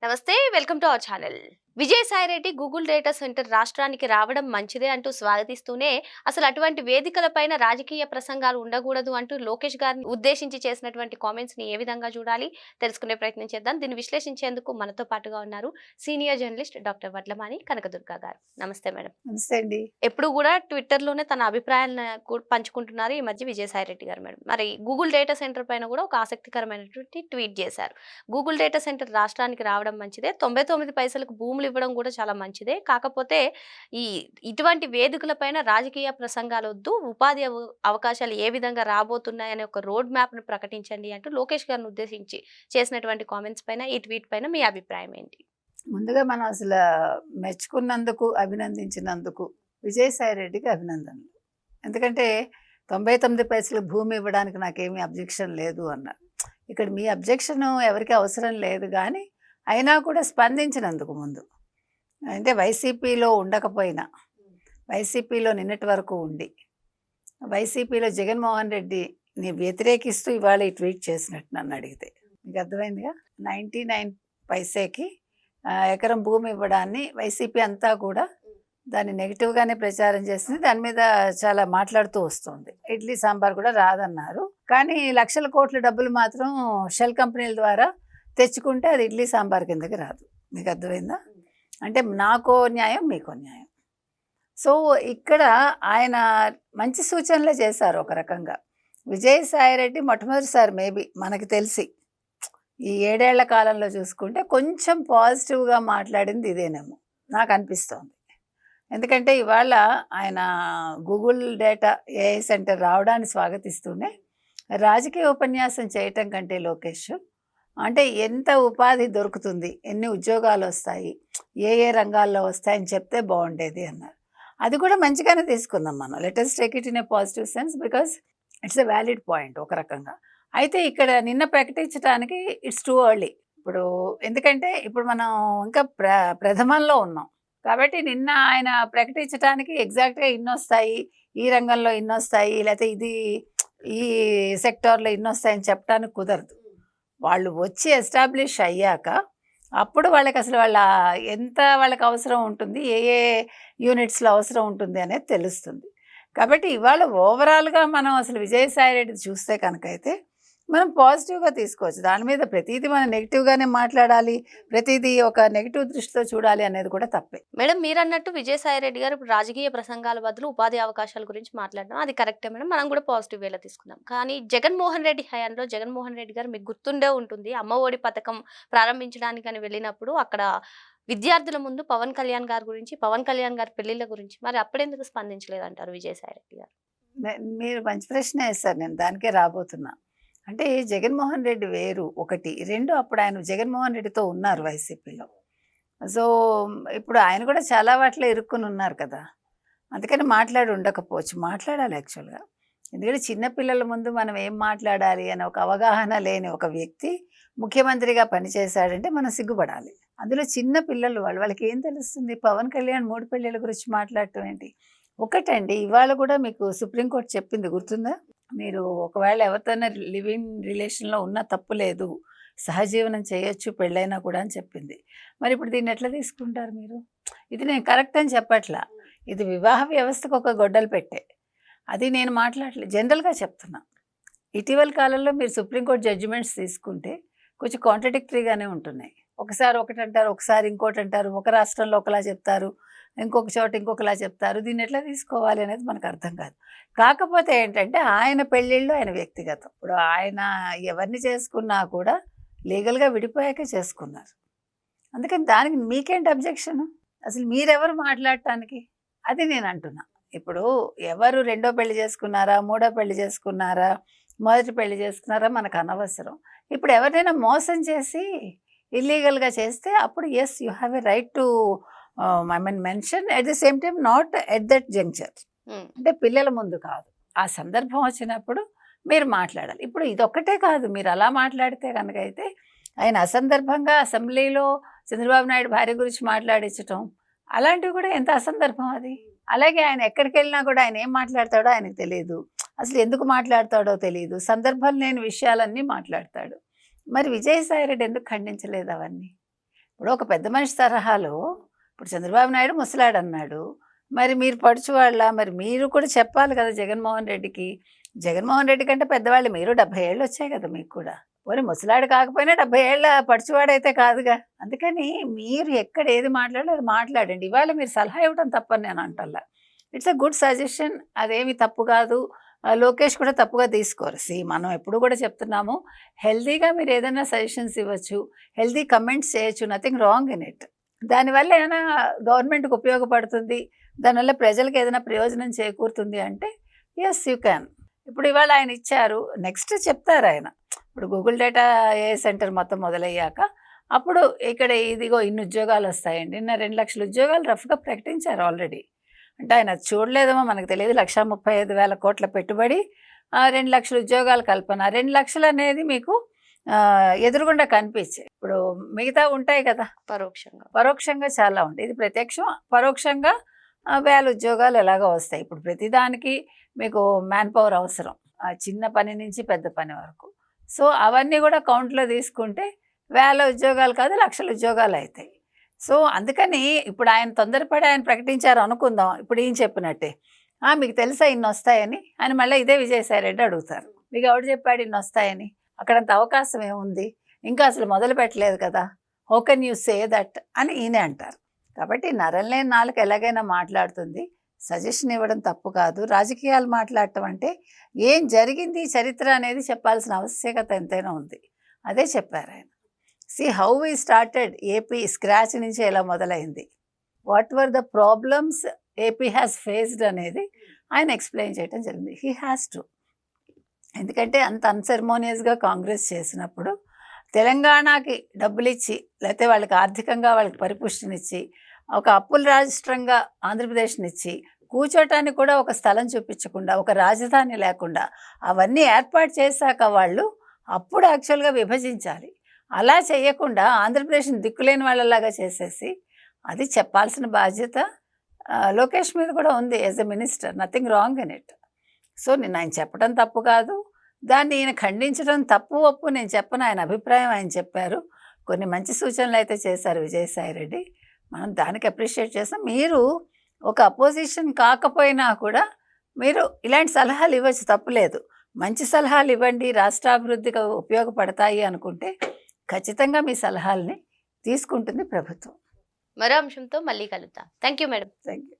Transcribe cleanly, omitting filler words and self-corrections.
నమస్తే welcome to our channel. Vijayasai Reddy Google data centre రాష్ట్రానికి రావడం మంచిదే అంటూ స్వాగతిస్తూనే అసలు అటువంటి వేదికలపైన రాజకీయ ప్రసంగాలు ఉండకూడదు అంటూ లోకేష్ గారిని ఉద్దేశించి చేసినటువంటి కామెంట్స్ ని ఏ విధంగా చూడాలి తెలుసుకునే ప్రయత్నం చేద్దాం. దీన్ని విశ్లేషించేందుకు మనతో పాటుగా ఉన్నారు senior journalist doctor Vadlamani Kanakadurga గారు. నమస్తే మేడం. నమస్తే అండి. ఎప్పుడు కూడా ట్విట్టర్ లోనే తన అభిప్రాయాలను పంచుకుంటున్నారు ఈ మధ్య విజయసాయిరెడ్డి గారు మేడం. మరి గూగుల్ డేటా సెంటర్ పైన కూడా ఒక ఆసక్తికరమైనటువంటి ట్వీట్ చేశారు. గూగుల్ డేటా సెంటర్ రాష్ట్రానికి రావడం మంచిదే, 99 పైసలకు భూములు ఇవ్వడం కూడా చాలా మంచిదే. కాకపోతే ఈ ఇటువంటి వేదికలపైన రాజకీయ ప్రసంగాలు వద్దు, ఉపాధి అవకాశాలు ఏ విధంగా రాబోతున్నాయనే ఒక రోడ్ మ్యాప్ను ప్రకటించండి అంటూ లోకేష్ గారిని ఉద్దేశించి చేసినటువంటి కామెంట్స్ పైన, ఈ ట్వీట్ పైన మీ అభిప్రాయం ఏంటి? ముందుగా మనం అసలు మెచ్చుకున్నందుకు, అభినందించినందుకు విజయసాయిరెడ్డికి అభినందనలు. ఎందుకంటే 99 పైసలు భూమి ఇవ్వడానికి నాకేమీ అబ్జెక్షన్ లేదు అన్నారు. ఇక్కడ మీ అబ్జెక్షన్ ఎవరికి అవసరం లేదు, కానీ అయినా కూడా స్పందించినందుకు ముందు అంటే వైసీపీలో ఉండకపోయినా, వైసీపీలో నిన్నటి వరకు ఉండి వైసీపీలో జగన్మోహన్ రెడ్డిని వ్యతిరేకిస్తూ ఇవాళ ఈ ట్వీట్ చేసినట్టు నన్ను అడిగితే మీకు అర్థమైందిగా. 99 పైసేకి ఎకరం భూమి ఇవ్వడాన్ని వైసీపీ అంతా కూడా దాన్ని నెగిటివ్గానే ప్రచారం చేసింది. దాని మీద చాలా మాట్లాడుతూ వస్తుంది. ఇడ్లీ సాంబార్ కూడా రాదన్నారు, కానీ లక్షల కోట్ల డబ్బులు మాత్రం షెల్ కంపెనీల ద్వారా తెచ్చుకుంటే అది ఇడ్లీ సాంబార్ కిందకి రాదు. మీకు అర్థమైందా? అంటే నాకో న్యాయం, మీకో న్యాయం. సో ఇక్కడ ఆయన మంచి సూచనలే చేశారు ఒక రకంగా. విజయసాయిరెడ్డి మొట్టమొదటిసారి మేబీ మనకు తెలిసి ఈ 7 ఏళ్ల కాలంలో చూసుకుంటే కొంచెం పాజిటివ్గా మాట్లాడింది ఇదేనేమో నాకు అనిపిస్తోంది. ఎందుకంటే ఇవాళ ఆయన గూగుల్ డేటా ఏఐ సెంటర్ రావడాన్ని స్వాగతిస్తూనే రాజకీయ ఉపన్యాసం చేయటం కంటే లోకేష్ అంటే ఎంత ఉపాధి దొరుకుతుంది, ఎన్ని ఉద్యోగాలు వస్తాయి, ఏ ఏ రంగాల్లో వస్తాయని చెప్తే బాగుండేది అన్నారు. అది కూడా మంచిగానే తీసుకుందాం మనం. Let us take it in a positive sense, because it's a valid point ఒక రకంగా. అయితే ఇక్కడ నిన్న ప్రకటించడానికి ఇట్స్ టూ ఎర్లీ ఇప్పుడు. ఎందుకంటే ఇప్పుడు మనం ఇంకా ప్రథమంలో ఉన్నాం కాబట్టి నిన్న ఆయన ప్రకటించడానికి ఎగ్జాక్ట్గా ఇన్ని వస్తాయి, ఈ రంగంలో ఇన్ని వస్తాయి, లేకపోతే ఇది ఈ సెక్టార్లో ఇన్ని వస్తాయని చెప్పడానికి కుదరదు. వాళ్ళు వచ్చి ఎస్టాబ్లిష్ అయ్యాక అప్పుడు వాళ్ళకి అసలు ఎంత వాళ్ళకి అవసరం ఉంటుంది, ఏ ఏ యూనిట్స్లో అవసరం ఉంటుంది అనేది తెలుస్తుంది. కాబట్టి ఇవాళ ఓవరాల్గా మనం అసలు విజయసాయిరెడ్డి చూస్తే కనుకైతే మనం పాజిటివ్గా తీసుకోవచ్చు. దాని మీద ప్రతిదీ మనం నెగిటివ్గానే మాట్లాడాలి, ప్రతిదీ ఒక నెగిటివ్ దృష్టితో చూడాలి అనేది కూడా తప్పే. మేడం, మీరు అన్నట్టు విజయసాయిరెడ్డి గారు ఇప్పుడు రాజకీయ ప్రసంగాల బదులు ఉపాధి అవకాశాల గురించి మాట్లాడడం అది కరెక్టే మేడం, మనం కూడా పాజిటివ్ వేలో తీసుకుందాం. కానీ జగన్మోహన్ రెడ్డి హయాంలో జగన్మోహన్ రెడ్డి గారు మీకు గుర్తుండే ఉంటుంది, అమ్మ ఒడి పథకం ప్రారంభించడానికి అని వెళ్ళినప్పుడు అక్కడ విద్యార్థుల ముందు పవన్ కళ్యాణ్ గారి గురించి, పవన్ కళ్యాణ్ గారి పెళ్లిళ్ళ గురించి మరి అప్పుడెందుకు స్పందించలేదంటారు విజయసాయిరెడ్డి గారు? మీరు మంచి ప్రశ్న వేస్తారు, నేను దానికే రాబోతున్నా. అంటే జగన్మోహన్ రెడ్డి వేరు ఒకటి, రెండు అప్పుడు ఆయన జగన్మోహన్ రెడ్డితో ఉన్నారు వైసీపీలో. సో ఇప్పుడు ఆయన కూడా చాలా వాటిలో ఇరుక్కుని ఉన్నారు కదా, అందుకని మాట్లాడి ఉండకపోవచ్చు. మాట్లాడాలి యాక్చువల్గా. ఎందుకంటే చిన్నపిల్లల ముందు మనం ఏం మాట్లాడాలి అని ఒక అవగాహన లేని ఒక వ్యక్తి ముఖ్యమంత్రిగా పనిచేశాడంటే మనం సిగ్గుపడాలి. అందులో చిన్న పిల్లలు వాళ్ళకి ఏం తెలుస్తుంది? పవన్ కళ్యాణ్ 3 పెళ్ళిళ్ళ గురించి మాట్లాడటం ఏంటి? ఒకటండి, ఇవాళ కూడా మీకు సుప్రీంకోర్టు చెప్పింది గుర్తుందా? మీరు ఒకవేళ ఎవరితోనే లివింగ్ రిలేషన్లో ఉన్నా తప్పు లేదు, సహజీవనం చేయొచ్చు పెళ్ళైనా కూడా అని చెప్పింది. మరి ఇప్పుడు దీన్ని ఎట్లా తీసుకుంటారు మీరు? ఇది నేను కరెక్ట్ అని చెప్పట్లా, ఇది వివాహ వ్యవస్థకు ఒక గొడ్డలు పెట్టే. అది నేను మాట్లాడలేదు, జనరల్గా చెప్తున్నా. ఇటీవల కాలంలో మీరు సుప్రీంకోర్టు జడ్జిమెంట్స్ తీసుకుంటే కొంచెం కాంట్రడిక్టరీగానే ఉంటున్నాయి. ఒకసారి ఒకటి అంటారు, ఒకసారి ఇంకోటి అంటారు, ఒక రాష్ట్రంలో ఒకలా చెప్తారు, ఇంకొక చోట ఇంకొకలా చెప్తారు. దీన్ని ఎట్లా తీసుకోవాలి అనేది మనకు అర్థం కాదు. కాకపోతే ఏంటంటే ఆయన పెళ్ళిళ్ళు ఆయన వ్యక్తిగతం. ఇప్పుడు ఆయన ఎవరిని చేసుకున్నా కూడా లీగల్గా విడిపోయాకే చేసుకున్నారు. అందుకని దానికి మీకేంటి అబ్జెక్షను? అసలు మీరెవరు మాట్లాడటానికి? అది నేను అంటున్నా. ఇప్పుడు ఎవరు రెండో పెళ్లి చేసుకున్నారా, మూడో పెళ్లి చేసుకున్నారా, మొదటి పెళ్లి చేసుకున్నారా మనకు అనవసరం. ఇప్పుడు ఎవరినైనా మోసం చేసి ఇల్లీగల్గా చేస్తే అప్పుడు yes you have a right to mention, at the same time not at that juncture. అంటే పిల్లల ముందు కాదు, ఆ సందర్భం వచ్చినప్పుడు మీరు మాట్లాడాలి. ఇప్పుడు ఇదొక్కటే కాదు, మీరు అలా మాట్లాడితే కనుక అయితే ఆయన అసందర్భంగా అసెంబ్లీలో చంద్రబాబు నాయుడు భార్య గురించి మాట్లాడించటం అలాంటివి కూడా ఎంత అసందర్భం అది. అలాగే ఆయన ఎక్కడికి వెళ్ళినా కూడా ఆయన ఏం మాట్లాడతాడో ఆయనకు తెలియదు, అసలు ఎందుకు మాట్లాడతాడో తెలియదు, సందర్భం లేని విషయాలన్నీ మాట్లాడతాడు. మరి విజయసాయిరెడ్డి ఎందుకు ఖండించలేదు అవన్నీ? ఇప్పుడు ఒక పెద్ద మనిషి తరహాలో ఇప్పుడు చంద్రబాబు నాయుడు ముసలాడు అన్నాడు. మరి మీరు పడుచువాళ్ళ, మరి మీరు కూడా చెప్పాలి కదా జగన్మోహన్ రెడ్డికి. జగన్మోహన్ రెడ్డి కంటే పెద్దవాళ్ళు మీరు, 70 ఏళ్ళు వచ్చాయి కదా మీకు కూడా. పోనీ ముసలాడు కాకపోయినా 70 ఏళ్ళ పడుచువాడైతే కాదుగా. అందుకని మీరు ఎక్కడ ఏది మాట్లాడాలో అది మాట్లాడండి. ఇవాళ మీరు సలహా ఇవ్వడం తప్పని నేను అంటల్లా. ఇట్స్ అ గుడ్ సజెషన్, అదేమి తప్పు కాదు. లోకేష్ కూడా తప్పుగా తీసుకోరు. మనం ఎప్పుడు కూడా చెప్తున్నాము, హెల్తీగా మీరు ఏదైనా సజెషన్స్ ఇవ్వచ్చు, హెల్తీ కమెంట్స్ చేయొచ్చు, నథింగ్ రాంగ్ ఇన్ ఇట్. దానివల్ల ఏమైనా గవర్నమెంట్కి ఉపయోగపడుతుంది, దానివల్ల ప్రజలకు ఏదైనా ప్రయోజనం చేకూరుతుంది అంటే ఎస్ యూ క్యాన్. ఇప్పుడు ఇవాళ ఆయన ఇచ్చారు, నెక్స్ట్ చెప్తారు ఆయన. ఇప్పుడు గూగుల్ డేటా ఏ సెంటర్ మొత్తం మొదలయ్యాక అప్పుడు ఇక్కడ ఇదిగో ఇన్ని ఉద్యోగాలు వస్తాయండి, నిన్న 2 లక్షల ఉద్యోగాలు రఫ్గా ప్రకటించారు ఆల్రెడీ. అంటే ఆయన అది చూడలేదేమో మనకు తెలియదు. 1,35,000 కోట్ల పెట్టుబడి, 2 లక్షల ఉద్యోగాల కల్పన. 2 లక్షలు అనేది మీకు ఎదురుగుండా కనిపించాయి. ఇప్పుడు మిగతా ఉంటాయి కదా పరోక్షంగా చాలా ఉంటాయి. ఇది ప్రత్యక్షం, పరోక్షంగా 1000 ఉద్యోగాలు ఎలాగో వస్తాయి. ఇప్పుడు ప్రతిదానికి మీకు మ్యాన్ పవర్ అవసరం, చిన్న పని నుంచి పెద్ద పని వరకు. సో అవన్నీ కూడా కౌంట్లో తీసుకుంటే 1000 ఉద్యోగాలు కాదు, లక్షల ఉద్యోగాలు అవుతాయి. సో అందుకని ఇప్పుడు ఆయన తొందరపడి ఆయన ప్రకటించారు అనుకుందాం. ఇప్పుడు ఈయన చెప్పినట్టే, మీకు తెలుసా ఇన్ని వస్తాయని ఆయన మళ్ళీ ఇదే విజయసాయి రెడ్డి అడుగుతారు, మీకు ఎవడు చెప్పాడు ఇన్ని వస్తాయని, అక్కడంత అవకాశం ఏముంది, ఇంకా అసలు మొదలు పెట్టలేదు కదా, how can you say that అని ఈయనే అంటారు. కాబట్టి నరం లేని నాలుక ఎలాగైనా మాట్లాడుతుంది. సజెషన్ ఇవ్వడం తప్పు కాదు. రాజకీయాలు మాట్లాడటం అంటే ఏం జరిగింది చరిత్ర అనేది చెప్పాల్సిన ఆవశ్యకత ఎంతైనా ఉంది. అదే చెప్పారు ఆయన. How we started AP, scratch నుంచి ఎలా మొదలైంది, what were the problems AP has faced అనేది ఆయన ఎక్స్ప్లెయిన్ చేయడం జరిగింది. He has to. ఎందుకంటే అంత అన్సెరమోనియస్గా కాంగ్రెస్ చేసినప్పుడు తెలంగాణకి డబ్బులు ఇచ్చి, లేకపోతే వాళ్ళకి ఆర్థికంగా వాళ్ళకి పరిపుష్టినిచ్చి, ఒక అప్పుల రాష్ట్రంగా ఆంధ్రప్రదేశ్నిచ్చి, కూర్చోటానికి కూడా ఒక స్థలం చూపించకుండా, ఒక రాజధాని లేకుండా అవన్నీ ఏర్పాటు చేశాక వాళ్ళు అప్పుడు యాక్చువల్గా విభజించాలి. అలా చేయకుండా ఆంధ్రప్రదేశ్ని దిక్కులేని వాళ్ళలాగా చేసేసి, అది చెప్పాల్సిన బాధ్యత లోకేష్ మీద కూడా ఉంది as a minister. Nothing wrong in it. So నేను ఆయన చెప్పడం తప్పు కాదు, దాన్ని ఈయన ఖండించడం తప్పు ఒప్పు నేను చెప్పను. ఆయన అభిప్రాయం ఆయన చెప్పారు. కొన్ని మంచి సూచనలు అయితే చేశారు విజయసాయి రెడ్డి, మనం దానికి అప్రిషియేట్ చేస్తాం. మీరు ఒక అపోజిషన్ కాకపోయినా కూడా మీరు ఇలాంటి సలహాలు ఇవ్వచ్చు, తప్పులేదు. మంచి సలహాలు ఇవ్వండి, రాష్ట్రాభివృద్ధికి ఉపయోగపడతాయి అనుకుంటే ఖచ్చితంగా మీ సలహాలని తీసుకుంటుంది ప్రభుత్వం. మరో అంశంతో మళ్ళీ కలుద్దాం. Thank you madam. Thank you.